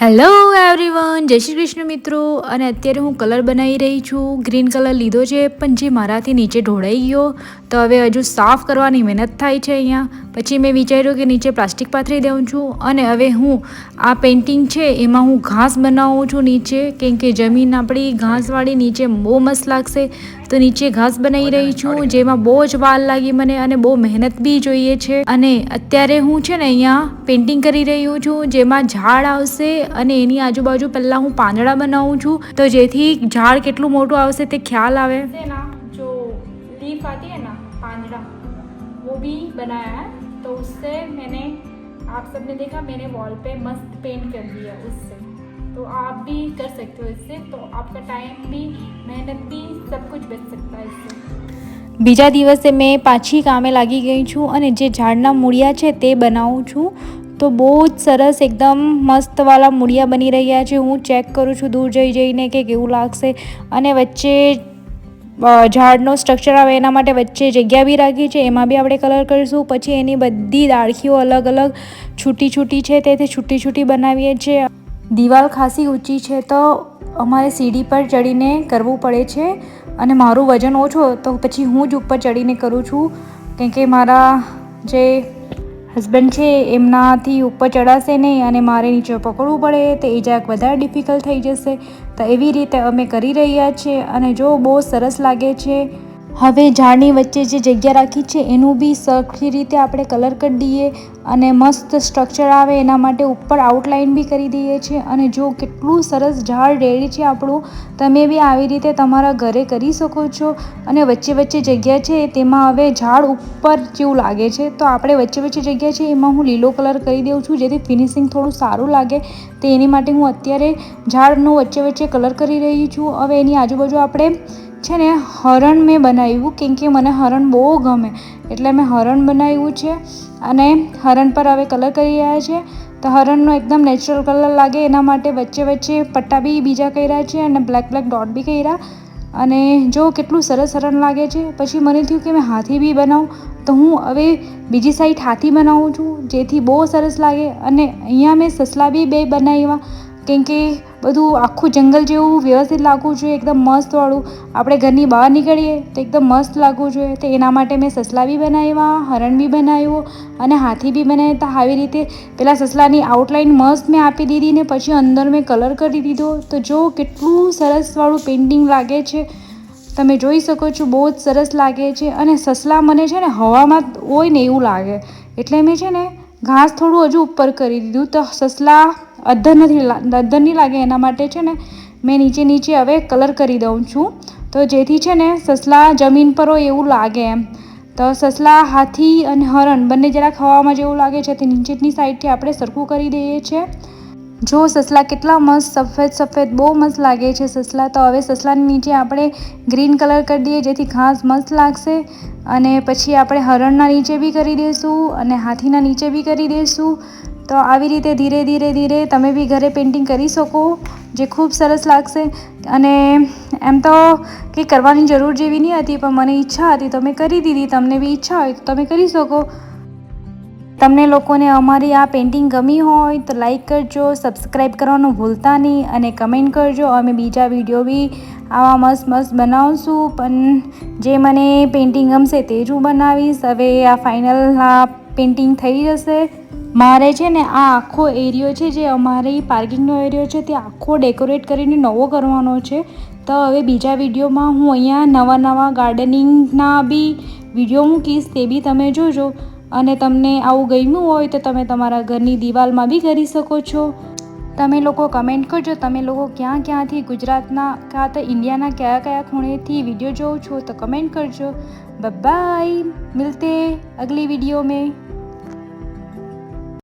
Hello everyone, જય શ્રી કૃષ્ણ મિત્રો. અને અત્યારે હું કલર બનાવી રહી છું. ગ્રીન કલર લીધો છે પણ જે મારાથી નીચે ઢોળાઈ ગયો, તો હવે હજુ સાફ કરવાની મહેનત થાય છે અહીંયા. પછી મેં વિચાર્યું કે નીચે પ્લાસ્ટિક પાથરી દઉં છું. અને હવે હું આ પેઇન્ટિંગ છે એમાં હું ઘાસ બનાવું છું નીચે, કેમ કે જમીન આપણી ઘાસવાળી નીચે બહુ મસ્ત લાગશે. તો નીચે ઘાસ બનાવી રહી છું, જેમાં બહુ જ વાર લાગી મને અને બહુ મહેનત બી જોઈએ છે. અને અત્યારે હું છે ને અહીંયા પેઇન્ટિંગ કરી રહ્યું છું, જેમાં ઝાડ આવશે અને એની આજુબાજુ પહેલાં હું પાંદડા બનાવું છું, તો જેથી ઝાડ કેટલું મોટું આવશે તે ખ્યાલ આવે. जो लीफ आती है ना, पांजड़ा, वो भी बनाया है. तो उससे मैंने, आप सबने देखा, मैंने वॉल पे मस्त पेंट कर दिया उससे. तो आप भी कर सकते हो इससे. तो आपका टाइम भी, मेहनत भी, सब कुछ बच सकता है इससे. બીજા દિવસે મેં પાછી કામે લાગી ગઈ છું અને જે ઝાડના મૂળિયા છે તે બનાવું છું. તો બહુ જ સરસ એકદમ મસ્તવાળા મૂળિયા બની રહ્યા છે. હું ચેક કરું છું દૂર જઈને કે કેવું લાગશે. અને વચ્ચે ઝાડનો સ્ટ્રક્ચર આવે એના માટે વચ્ચે જગ્યા બી રાખી છે, એમાં બી આપણે કલર કરીશું. પછી એની બધી ડાળખીઓ અલગ અલગ છૂટી છે, તેથી છૂટી બનાવીએ છીએ. દિવાલ ખાસી ઊંચી છે તો અમારે સીડી પર ચડીને કરવું પડે છે. અને મારું વજન ઓછો તો પછી હું જ ઉપર ચડીને કરું છું, કેમ કે મારા જે હસબન્ડ છે એમનાથી ઉપર ચડાશે નહીં અને મારે નીચે પકડવું પડે, તો એ જરાક વધારે ડિફિકલ્ટ થઈ જશે. તો એવી રીતે અમે કરી રહ્યા છીએ અને જો બહુ સરસ લાગે છે. હવે ઝાડની વચ્ચે જે જગ્યા રાખી છે એનું બી સરખી રીતે આપણે કલર કરી દઈએ અને મસ્ત સ્ટ્રક્ચર આવે એના માટે ઉપર આઉટલાઇન બી કરી દઈએ છીએ. અને જો કેટલું સરસ ઝાડ રેડી છે આપણું, તમે બી આવી રીતે તમારા ઘરે કરી શકો છો. અને વચ્ચે જગ્યા છે તેમાં હવે ઝાડ ઉપર જેવું લાગે છે, તો આપણે વચ્ચે જગ્યા છે એમાં હું લીલો કલર કરી દઉં છું, જેથી ફિનિશિંગ થોડું સારું લાગે. તો એની માટે હું અત્યારે ઝાડનો વચ્ચે કલર કરી રહી છું. હવે એની આજુબાજુ આપણે છે ને હરણ મેં બનાવ્યું, કેમ કે મને હરણ બહુ ગમે એટલે મેં હરણ બનાવ્યું છે. અને હરણ પર હવે કલર કરી રહ્યા છે. તો હરણનો એકદમ નેચરલ કલર લાગે એના માટે વચ્ચે પટ્ટા બી બીજા કર્યા છે અને બ્લેક ડોટ બી કર્યા. અને જો કેટલું સરસ હરણ લાગે છે. પછી મને થયું કે મેં હાથી બી બનાવું, તો હું હવે બીજી સાઈડ હાથી બનાવું છું, જેથી બહુ સરસ લાગે. અને અહીંયા મેં સસલા બી બે બનાવ્યા, કેમ કે બધું આખું જંગલ જેવું વ્યવસ્થિત લાગવું જોઈએ, એકદમ મસ્તવાળું. આપણે ઘરની બહાર નીકળીએ તો એકદમ મસ્ત લાગવું જોઈએ. તો એના માટે મેં સસલા બી બનાવ્યા, હરણ બી બનાવ્યું અને હાથી બી બનાવ્યા. તો આવી રીતે પેલા સસલાની આઉટલાઇન મસ્ત મેં આપી દીધી ને પછી અંદર મેં કલર કરી દીધો. તો જો કેટલું સરસવાળું પેઇન્ટિંગ લાગે છે, તમે જોઈ શકો છો, બહુ જ સરસ લાગે છે. અને સસલા મને છે ને હવામાં હોય ને એવું લાગે, એટલે મેં છે ને ઘાસ થોડું હજુ ઉપર કરી દીધું, તો સસલા અદ્ધર નહીં લાગે. એના માટે છે ને મેં નીચે હવે કલર કરી દઉં છું, તો જેથી છે ને સસલા જમીન પર હોય એવું લાગે એમ. તો સસલા, હાથી અને હરણ બંને જરાક હવામાં જેવું લાગે છે, તે નીચેની સાઈડથી આપણે સરખું કરી દઈએ છીએ. જો સસલા કેટલા મસ્ત સફેદ બહુ મસ્ત લાગે છે સસલા. તો હવે સસલાની નીચે આપણે ગ્રીન કલર કરી દઈએ, જેથી ઘાસ મસ્ત લાગશે. અને પછી આપણે હરણના નીચે બી કરી દઈશું અને હાથીના નીચે બી કરી દઈશું. તો આવી રીતે ધીરે તમે બી ઘરે પેઇન્ટિંગ કરી શકો, જે ખૂબ સરસ લાગશે. અને એમ તો કંઈ કરવાની જરૂર જેવી નહીં હતી, પણ મને ઈચ્છા હતી તો મેં કરી દીધી. તમને બી ઈચ્છા હોય તો તમે કરી શકો. તમને લોકોને અમારી આ પેઇન્ટિંગ ગમી હોય તો લાઈક કરજો, સબસ્ક્રાઈબ કરવાનું ભૂલતા નહીં અને કમેન્ટ કરજો. અમે બીજા વિડીયો બી આવા મસ્ત બનાવશું, પણ જે મને પેઇન્ટિંગ ગમશે તે જ હું બનાવીશ. હવે આ ફાઇનલ પેઇન્ટિંગ થઈ જશે. મારે છે ને આ આખો એરિયો છે, જે અમારી પાર્કિંગનો એરિયો છે, તે આખો ડેકોરેટ કરીને નવો કરવાનો છે. તો હવે બીજા વિડીયોમાં હું અહીંયા નવા ગાર્ડનિંગના બી વિડીયો મૂકીશ, તે બી તમે જોજો. અને તમને આવું ગમ્યું હોય તો તમે તમારા ઘરની દિવાલમાં બી કરી શકો છો. તમે લોકો કમેન્ટ કરજો, તમે લોકો ક્યાંથી ગુજરાતના કાં તો ઇન્ડિયાના કયા ખૂણેથી વિડીયો જોવો છો, તો કમેન્ટ કરજો. બાય, મિલતે અગલી वीडियो में.